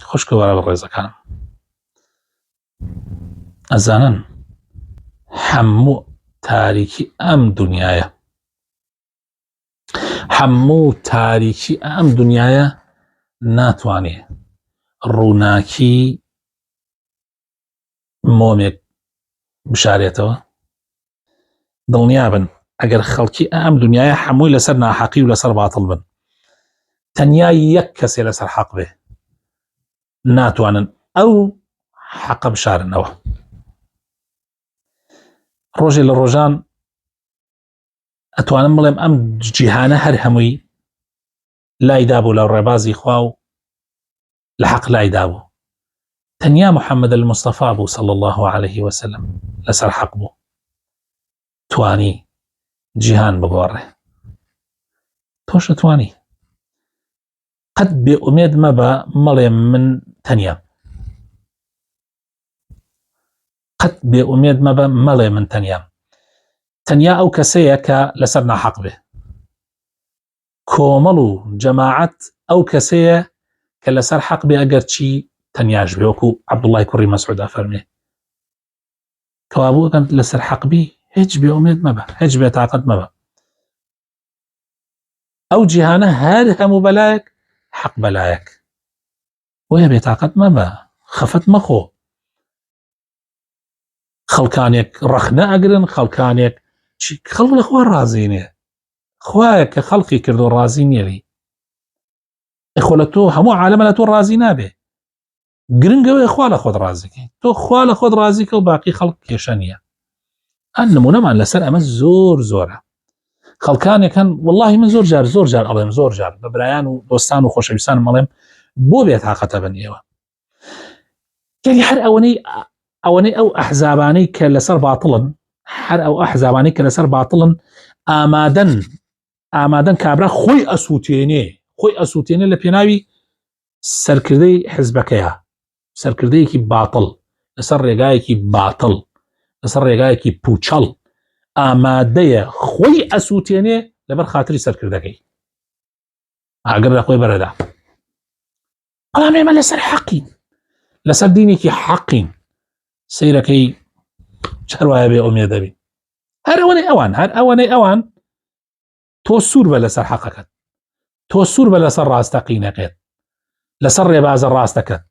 خوشکەوارە بە ڕێزەکانم ئەزانن هەموو تاریکی ئەم دنیاە ناتوانێ ڕووناکی مۆمێک بشارێتەوە. دڵنیابن ئەگەر خەڵکی ئەم دنیاە هەمووی لەسەر ناحەقی و لەسەر باتڵ بن، تەنیا یەک کەسێ لەسەر حەق بێ، ناتوانن ئەو حەقە بشارنەوە. ڕۆژێ لە ڕۆژان ئەتوانم بڵێم ئەم جیهانە هەر هەمووی لایدا بوو لە ڕێبازی خوا و لە حەق لایدا بوو، تەنیا محەممەد المستەفا بوو صلی الله عليه وسلم لەسەر حەق بوو، توانی جیهان بگۆڕێ. تۆش توانی. قەت بێ ئومێد مەبە مەڵێ من تەنیا، قەت بێ ئومێد مەبە مەڵێ من تەنیا ئەو کەسەیە کە لەسەر ناحەق بێ. کۆمەڵ و جەماعەت ئەو کەسەیە کە لەسەر حەق بێ ئەگەر چی تەنیاش بێ، وەکو عەبدوڵڵای کوڕی مەسعود ئەفەرمێ کەوابوو ئەگەر لەسەر حەق بی هیچ بێ ئومێد مەبە، هیچ بێتاقەت مەبە. ئەو جیهانە هەر هەموو بەلایەک حەق بەلایەک، وەیە بێتاقەت مەبە، خەفەت مەخۆ. خەڵکانێک ڕەخنە ئەگرن، خەڵکانێک خەڵک لە خوا ڕازی نییە، خوایە کە خەڵقی کردو ڕازی نییەوی. ئەخۆ لە تۆ هەموو عالەمە لە تۆ ڕازی نابێ، گرنگەوەی خوا لە خۆت ڕازیکەی، تۆ خوا لە خۆت ڕازیکە و باقی خەڵک کێشە نییە. ئەن نمونەمان لەسەر ئەمە زۆرە. خەڵکانێک هەن وەڵڵاهی من زۆر جار ئەڵێم، زۆر جار بە برایان و دۆستان و خۆشەویستانم ئەڵێم بۆ بێتاقەتە بن ئێوە. یعنی هەر ئەوەنەی ئەو ئەحزابانەی کە لەسەر باتڵن، هەر ئەو ئەحزابانەی کە لەسەر باتڵن ئامادەن کابرا خۆی ئەسووتێنێ لە پێناوی سەرکردەی حزبەکەیە، سەرکردەیەکی باتڵ لەسەر ڕێگایەکی باتڵ، لەسەر ڕێگایەکی پوچەڵ ئامادەیە خۆی ئەسووتێنێ لەبەر خاتری سەرکردەکەی ئاگەر لە خۆی بەرەدا. بەڵام ئێمە لەسەر حەقین، لەسەر دینێکی حەقین، سەیرەکەی چاروایە بێ ئومێدە بین. هەر ئەوەنەی ئەوان تۆ سوور بە لەسەر حەقەکەت، تۆ سوور بە لەسەر ڕاستەقینەکەت، لەسەر ڕێبازە ڕاستەکەت،